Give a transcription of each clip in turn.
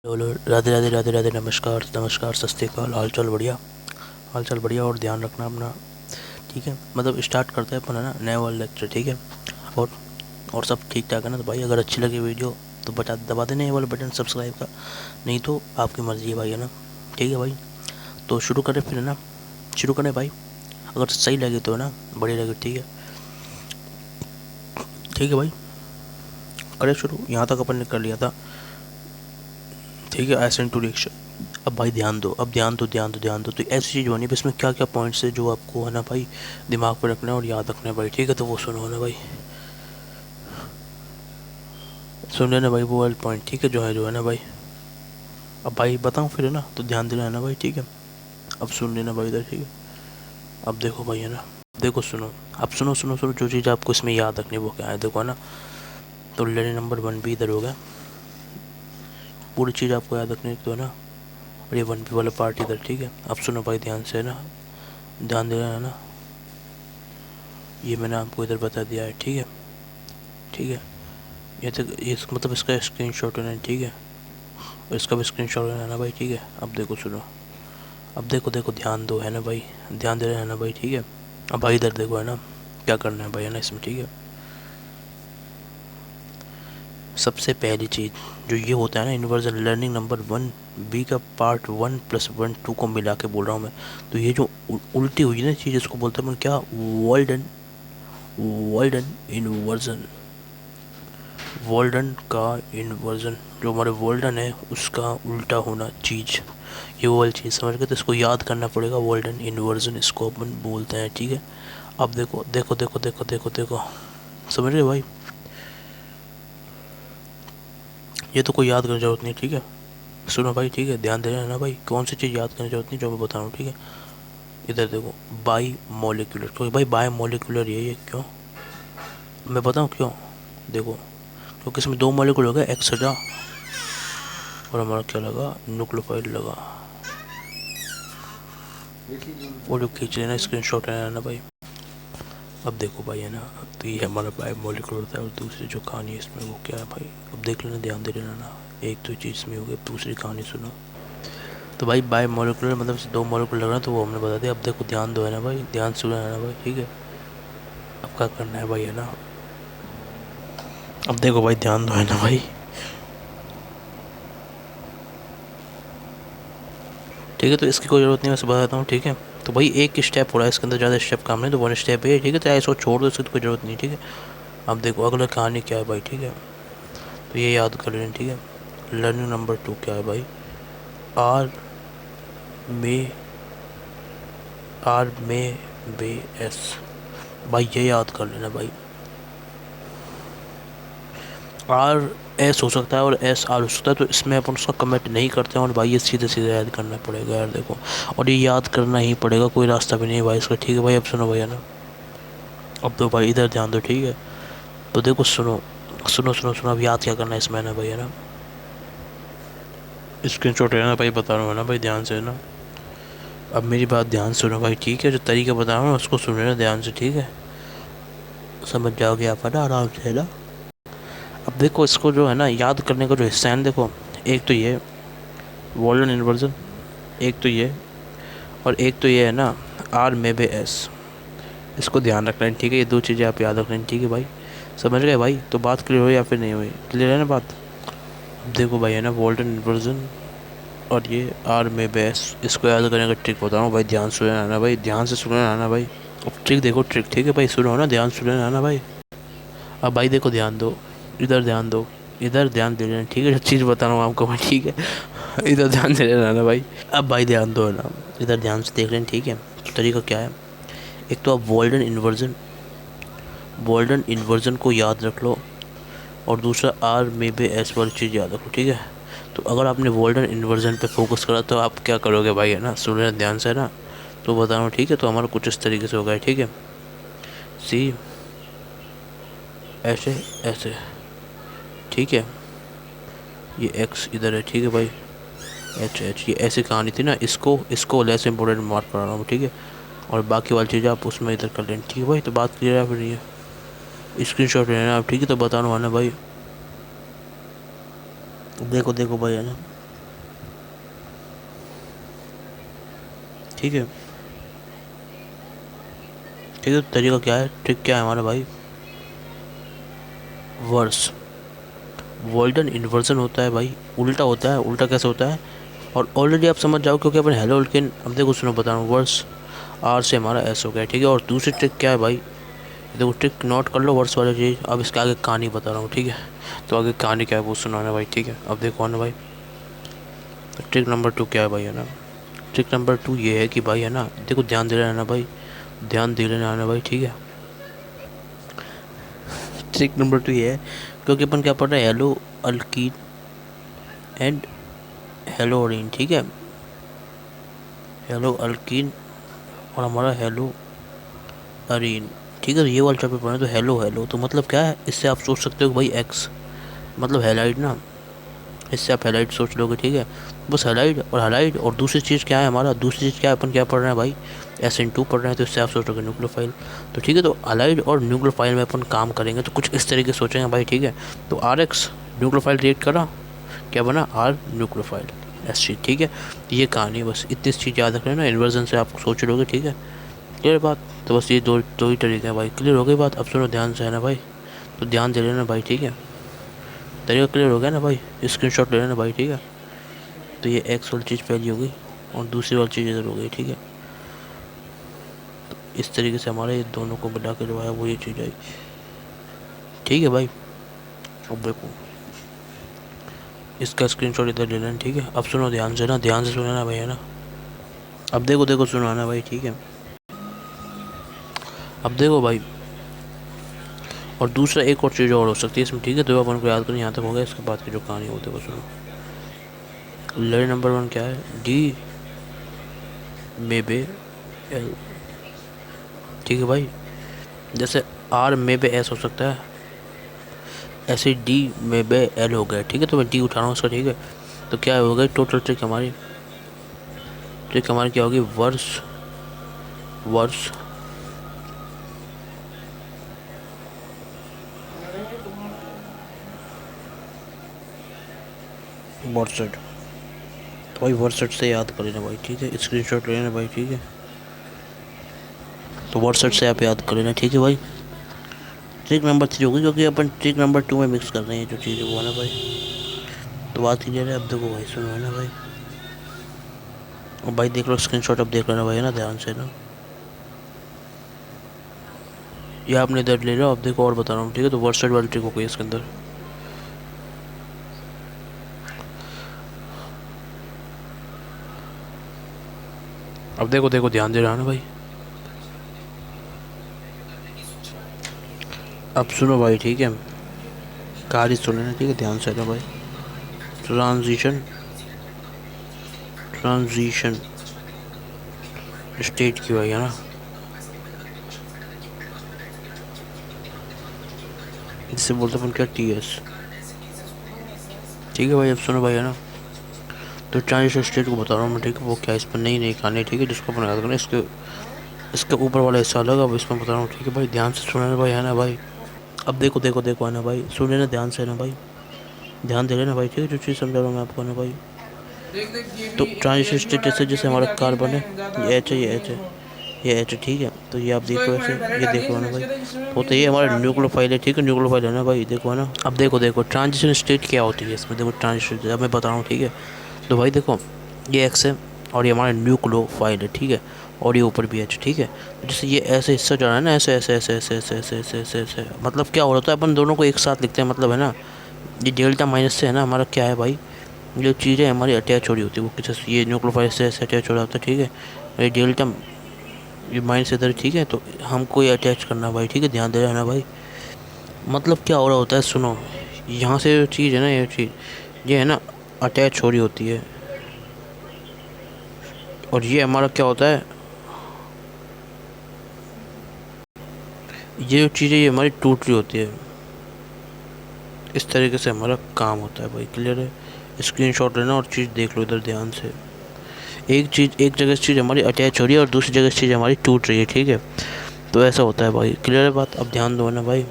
Hello, Radhe Radhe Radhe Radhe, नमस्कार नमस्कार, सत श्री अकाल। हाल चाल बढ़िया, हाल चाल बढ़िया। और ध्यान रखना अपना, ठीक है। मतलब स्टार्ट करते हैं अपन, है ना, नया वाला लेक्चर, ठीक है। और और सब ठीक ठाक है ना। तो भाई अगर अच्छी लगी वीडियो तो बता दबा देना ये वाला बटन सब्सक्राइब का, नहीं तो आपकी मर्ज़ी है भाई, है ना। ठीक है भाई, तो शुरू करें फिर, है ना। शुरू करें भाई, अगर सही लगे तो, है ना, बढ़िया लगे, ठीक है। ठीक है भाई, करें शुरू। यहाँ तक अपन ने कर लिया था, ठीक है। Assent to reaction. अब भाई ध्यान दो, अब ध्यान दो ध्यान दो ध्यान दो। तो ऐसी चीज़ होनी है इसमें, क्या क्या पॉइंट्स है जो आपको, है ना भाई, दिमाग पर रखना है और याद रखना है भाई, ठीक है। तो वो सुनो ना भाई, सुन लेना भाई वो वाले पॉइंट, ठीक है, जो है ना भाई। अब भाई बताऊँ फिर, है ना, तो ध्यान देना, है ना भाई, ठीक है। अब सुन लेना भाई इधर, ठीक है। अब देखो भाई, है ना, देखो सुनो। अब सुनो सुनो सुनो, जो चीज़ आपको इसमें याद रखनी है वो क्या है, देखो, है ना। तो लेने नंबर 1 भी इधर हो गया, पूरी चीज़ आपको याद रखनी है, तो है ना। और ये 1 भी वाला पार्ट इधर, ठीक है। अब सुनो भाई ध्यान से, है ना, ध्यान देना, है ना। ये मैंने आपको इधर बता दिया है, ठीक है, ठीक है। ये तक ये मतलब इसका स्क्रीनशॉट लेना है, ठीक है। और इसका भी स्क्रीनशॉट लेना है ना भाई, ठीक है। अब देखो सुनो, अब देखो देखो, ध्यान दो, है ना भाई, ध्यान दे रहे हैं ना भाई, ठीक है। अब भाई इधर देखो, है ना, क्या करना है भाई, है ना, इसमें, ठीक है। सबसे पहली चीज़ जो ये होता है ना, इन्वर्जन लर्निंग नंबर 1 बी का पार्ट 1 + 1 2 को मिला के बोल रहा हूँ मैं। तो ये जो उल्टी हुई ना चीज़, इसको बोलते हैं क्या, वर्ल्डन, वर्ल्डन इन्वर्जन। वर्ल्डन का इन्वर्जन, जो हमारे वर्ल्डन है उसका उल्टा होना चीज़, ये वो वाली चीज़, समझ गए। तो इसको याद करना पड़ेगा, वर्ल्डन इन्वर्जन इसको अपन बोलते हैं, ठीक है। अब देखो देखो देखो देखो देखो देखो, समझ रहे भाई। ये तो कोई याद करने की जरूरत नहीं, ठीक है। सुनो भाई, ठीक है, ध्यान देना है ना भाई, कौन सी चीज़ याद करने की जरूरत नहीं जो मैं बता रहा हूँ, ठीक है। इधर देखो, बाई मोलिकुलर, क्योंकि भाई बाई मोलिकुलर ये क्यों, मैं बताऊँ क्यों। देखो, क्योंकि इसमें 2 मोलिकुल हो गए, एक्सट्रा, और हमारा क्या लगा, न्यूक्लियोफाइल लगा। वो जो खींच लेना, स्क्रीन शॉट लेना ना भाई। अब देखो भाई, है ना, तो ये हमारा बाई मोलिकुलर होता है। और दूसरी जो कहानी है इसमें वो क्या है भाई, अब देख लेना, ध्यान दे लेना ना। एक तो चीज़ में हो गई, दूसरी कहानी सुनो। तो भाई बाई मोलिकुलर मतलब 2 मोलिकुल लग रहा है, तो वो हमने बता दिया। अब देखो ध्यान दो, है ना भाई, ध्यान सुनो, है ना भाई, ठीक है। अब क्या करना है भाई, है ना। अब देखो भाई ध्यान दो, है ना भाई, ठीक है। तो इसकी कोई ज़रूरत नहीं, मैं बताता हूँ, ठीक है। तो भाई एक स्टेप हो रहा है इसके अंदर, ज़्यादा स्टेप काम नहीं, तो 1 स्टेप है, ठीक है। चाहे इसको छोड़ दो, इसकी तो कोई ज़रूरत नहीं, ठीक है। अब देखो अगला कहानी क्या है भाई, ठीक है। तो ये याद कर लेना, ठीक है। लर्निंग नंबर 2 क्या है भाई, आर में आर में बे एस, भाई ये याद कर लेना भाई। आर एस हो सकता है और एस आर हो सकता है, तो इसमें अपन उसका कमेंट नहीं करते हैं। और भाई ये सीधे सीधे याद करना पड़ेगा यार, देखो। और ये याद करना ही पड़ेगा, कोई रास्ता भी नहीं है भाई इसका, ठीक है भाई। अब सुनो भैया ना, अब तो भाई इधर ध्यान दो, ठीक है। तो देखो सुनो सुनो सुनो सुनो, अब याद क्या करना है इसमें ना भाई, है ना। स्क्रीन शॉट है ना भाई, बता रहा हूँ, है ना भाई, ध्यान से, है ना। अब मेरी बात ध्यान सुनो भाई, ठीक है। जो तरीका बता रहा हूँ उसको सुन लेना ध्यान से, ठीक है। समझ जाओगे आप, है ना, आराम से, है ना। अब देखो इसको जो है ना याद करने का जो हिस्सा है ना, देखो, एक तो ये वॉल्डन इन्वर्जन, एक तो ये, और एक तो ये है ना, आर में बे एस। इसको ध्यान रखना है, ठीक है। ये 2 चीज़ें आप याद रखना है, ठीक है भाई। समझ गए भाई। तो बात क्लियर हुई या फिर नहीं हुई, क्लियर है ना बात। अब देखो भाई, है ना, वॉल्डन इन्वर्जन और ये आर में बे एस, इसको याद करने का ट्रिक बता रहा हूँ भाई, ध्यान सुनना है ना भाई, ध्यान से सुनना है ना भाई। अब ट्रिक देखो, ट्रिक, ठीक है भाई, सुनो ना, ध्यान सुनना है ना भाई। अब भाई देखो, ध्यान दो, इधर ध्यान दो, इधर ध्यान दे लेना, ठीक है। जो चीज़ बता रहा हूँ आपको मैं, ठीक है, इधर ध्यान दे लेना ना भाई। अब भाई ध्यान दो ना, इधर ध्यान से देख लेना, ठीक है। तो तरीका क्या है, एक तो आप वॉल्डन इन्वर्जन को याद रख लो, और दूसरा आर में बे एस वाली चीज़ याद रखो, ठीक है। तो अगर आपने वॉल्डन इन्वर्जन पे फोकस करा तो आप क्या करोगे भाई, है ना, सुन लेना ध्यान से ना। तो बता रहा हूँ, ठीक है। तो हमारा कुछ इस तरीके से होगा, ठीक है। सी, ऐसे ऐसे, ठीक है। ये एक्स इधर है, ठीक है भाई, एच एच, ये ऐसी कहानी थी ना। इसको इसको लेस इंपॉर्टेंट मार्क करा रहा हूँ, ठीक है। और बाकी वाली चीज़ें आप उसमें इधर कर लें, ठीक है भाई। तो बात क्लियर है फिर, ये स्क्रीन शॉट लेना आप, ठीक है। तो बताना है ना भाई, देखो देखो भाई, है ना, ठीक है। ठीक है, तरीका क्या है, ट्रिक क्या है हमारा भाई, वर्स वर्ल्डन इन्वर्जन होता है भाई, उल्टा होता है। उल्टा कैसे होता है, और ऑलरेडी आप समझ जाओ क्योंकि अपन हेलो लेकिन अब देखो सुनो बता रहा हूँ, वर्स आर से हमारा एस हो गया, ठीक है। और दूसरी ट्रिक क्या है भाई, देखो ट्रिक नोट कर लो वर्स वाली चीज़। अब इसके आगे कहानी बता रहा हूँ, ठीक है। तो आगे कहानी क्या है वो सुनाना भाई, ठीक है। अब देखो ना भाई, तो ट्रिक नंबर 2 क्या है भाई, है ना। ट्रिक नंबर 2 ये है कि भाई है ना, देखो ध्यान दे लेना भाई, ध्यान दे लेना आना भाई, ठीक है। ट्रिक नंबर 2 ये है, क्योंकि अपन क्या पढ़ रहे हैं, हेलो अल्कीन एंड हेलो ओरीन, ठीक है। हेलो अल्कीन और हमारा हेलो अरीन, ठीक है। तो ये वाला चैप्टर पढ़ना, तो हेलो हेलो तो मतलब क्या है, इससे आप सोच सकते हो भाई एक्स मतलब हेलाइड ना, इससे आप हेलाइड सोच लोगे, ठीक है। बस हेलाइड और दूसरी चीज़ क्या है हमारा, दूसरी चीज़ क्या है, अपन क्या पढ़ रहे हैं भाई, SN2 पढ़ रहे हैं, तो इससे आप सोचोगे न्यूक्लियोफाइल। तो ठीक है, तो हेलाइड और न्यूक्लियोफाइल में अपन काम करेंगे तो कुछ इस तरीके से सोचेंगे भाई, ठीक है। तो RX न्यूक्लियोफाइल रिएक्ट करा, क्या बना, R न्यूक्लियोफाइल SC, ठीक है। तो ये कहानी, बस इतनी चीज़ याद रख लेना, इन्वर्जन से आप सोच लोगे, ठीक है। क्लियर बात, तो बस ये दो ही तरीके हैं भाई, क्लियर हो गई बात। अब सुनो ध्यान से है ना भाई, तो ध्यान दे लेना भाई, ठीक है। तरीका क्लियर हो गया ना भाई, स्क्रीनशॉट ले लेना भाई, ठीक है। तो ये एक्स वाली चीज़ पहली हो गई और दूसरी वाली चीज़ इधर हो गई, ठीक है। तो इस तरीके से हमारे ये दोनों को मिला के जो है वो ये चीज़ आई, ठीक है भाई। अब देखो इसका स्क्रीनशॉट इधर ले लेना, ठीक है। अब सुनो ध्यान से ना, ध्यान से सुना ना भाई, है ना। अब देखो देखो सुनाना भाई, ठीक है। अब देखो भाई, और दूसरा एक और चीज़ और हो सकती है इसमें, ठीक है। तो अपन को याद करना, यहाँ तक हो गया, इसके बाद की जो कहानी होती है वो सुनो। लेयर नंबर 1 क्या है, डी मे बे एल, ठीक है भाई। जैसे R मे बे S हो सकता है, ऐसे D में बे L हो गया, ठीक है। तो मैं D उठा रहा हूँ उसका, ठीक है। तो क्या हो गई टोटल ट्रिक हमारी, ट्रिक हमारी क्या होगी, वर्स वर्स वर्सेट, तो भाई वर्सेट से याद कर लेना भाई, ठीक है। स्क्रीनशॉट ले लेना भाई, ठीक है। तो वर्सेट से आप याद कर लेना, ठीक है भाई। ट्रिक नंबर 3 होगी, क्योंकि अपन ट्रिक नंबर 2 में मिक्स कर रहे हैं जो चीज़ वो है ना भाई। तो बात क्लियर है। अब देखो भाई सुनो, है ना भाई, और भाई देख लो स्क्रीनशॉट, अब देख लेना भाई, है ना, ध्यान से ना। ये आपने इधर ले लो, अब देखो और बता रहा हूँ, ठीक है। तो वर्सेट वाली ट्रिक हो गई इसके अंदर। अब देखो देखो ध्यान दे रहा ना भाई, अब सुनो भाई, ठीक है। कहानी सुन लेना, ठीक है, ध्यान से ना भाई। ट्रांजिशन ट्रांजिशन स्टेट की भाई, है ना। जिससे बोलते अपन क्या, TS, ठीक है भाई। अब सुनो भाई, है ना। तो ट्रांजिशन स्टेट को बता रहा हूँ मैं, ठीक है। वो क्या, इस पर नई नई कहानी, ठीक है, जिसको अपन याद करना। इसके ऊपर वाला हिस्सा अलग, अब इसमें बता रहा हूँ, ठीक है भाई। ध्यान से सुनना भाई, है ना भाई। अब देखो देखो देखो, है ना भाई, सुन लेना ध्यान से, है ना भाई, ध्यान दे लेना भाई, ठीक है। जो चीज़ समझा रहा हूँ मैं आपको, है ना भाई। तो ट्रांजिशन स्टेट जैसे जैसे हमारा कार्बन है, ये एच है, ये एच है, ये एच, ठीक है। तो ये आप देखो ऐसे, ये देखो ना भाई, तो ये हमारा न्यूक्लियोफाइल है, ठीक है, न्यूक्लियोफाइल है ना भाई, देखो है ना। अब देखो देखो ट्रांजिशन स्टेट क्या होती है इसमें, देखो ट्रांजिशन अब मैं बता रहा हूँ, ठीक है। तो भाई देखो, ये एक्स है और ये हमारा न्यूक्लियोफाइल है, ठीक है। और ये ऊपर भी एच, ठीक है। तो जैसे ये ऐसे हिस्सा जा रहा है ना, ऐसे ऐसे ऐसे ऐसे ऐसे ऐसे ऐसे ऐसे ऐसे, मतलब क्या हो रहा है, अपन दोनों को एक साथ लिखते हैं, मतलब है ना। ये डेल्टा माइनस से है ना हमारा क्या है भाई, जो चीज़ें हमारी अटैच हो रही होती है वो किसी, ये न्यूक्लियोफाइल से ऐसे अटैच हो रहा होता है, ठीक है। ये डेल्टा, ये माइनस इधर, ठीक है। तो हमको ये अटैच करना भाई, ठीक है, ध्यान दे रहना भाई। मतलब क्या हो रहा होता है, सुनो, यहाँ से जो चीज़ है ना, ये चीज़ ये है ना अटैच हो रही होती है, और ये हमारा क्या होता है, ये जो चीज़ है ये हमारी टूट रही होती है। इस तरीके से हमारा काम होता है भाई, क्लियर है। स्क्रीनशॉट लेना और चीज़ देख लो इधर ध्यान से। एक चीज़, एक जगह से चीज़ हमारी अटैच हो रही है और दूसरी जगह से चीज़ हमारी टूट रही है, ठीक है। तो ऐसा होता है भाई, क्लियर है बात। अब ध्यान दो ना भाई,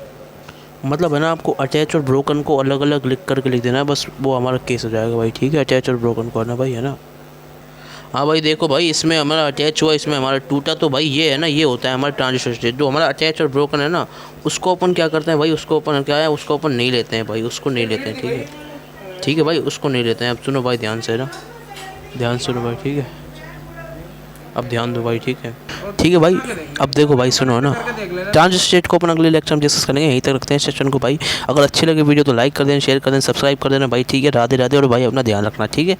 मतलब है ना, आपको अटैच और ब्रोकन को अलग अलग लिख करके लिख देना है, बस वो हमारा केस हो जाएगा भाई, ठीक है। अटैच और ब्रोकन को, है ना भाई, है ना। हाँ भाई देखो भाई, इसमें हमारा अटैच हुआ, इसमें हमारा टूटा, तो भाई ये है ना, ये होता है हमारा ट्रांजिस्टर स्टेट। जो हमारा अटैच और ब्रोकन है ना, उसको अपन क्या करते हैं भाई, उसको अपन क्या है, उसको अपन नहीं लेते हैं भाई, उसको नहीं लेते हैं, ठीक है, ठीक है भाई, उसको नहीं लेते हैं। अब सुनो भाई ध्यान से ना, ध्यान सुनो भाई, ठीक है, अब ध्यान दो भाई, ठीक है, ठीक है भाई। अब देखो भाई सुनो ना, ट्रांजिस्टर स्टेट को अपन अगले लेक्चर में डिस्कस करेंगे, यहीं तक रखते हैं सेशन को भाई। अगर अच्छी लगे वीडियो तो लाइक कर देना, शेयर कर देना, सब्सक्राइब कर देना भाई, ठीक है। राधे राधे, और भाई अपना ध्यान रखना, ठीक है।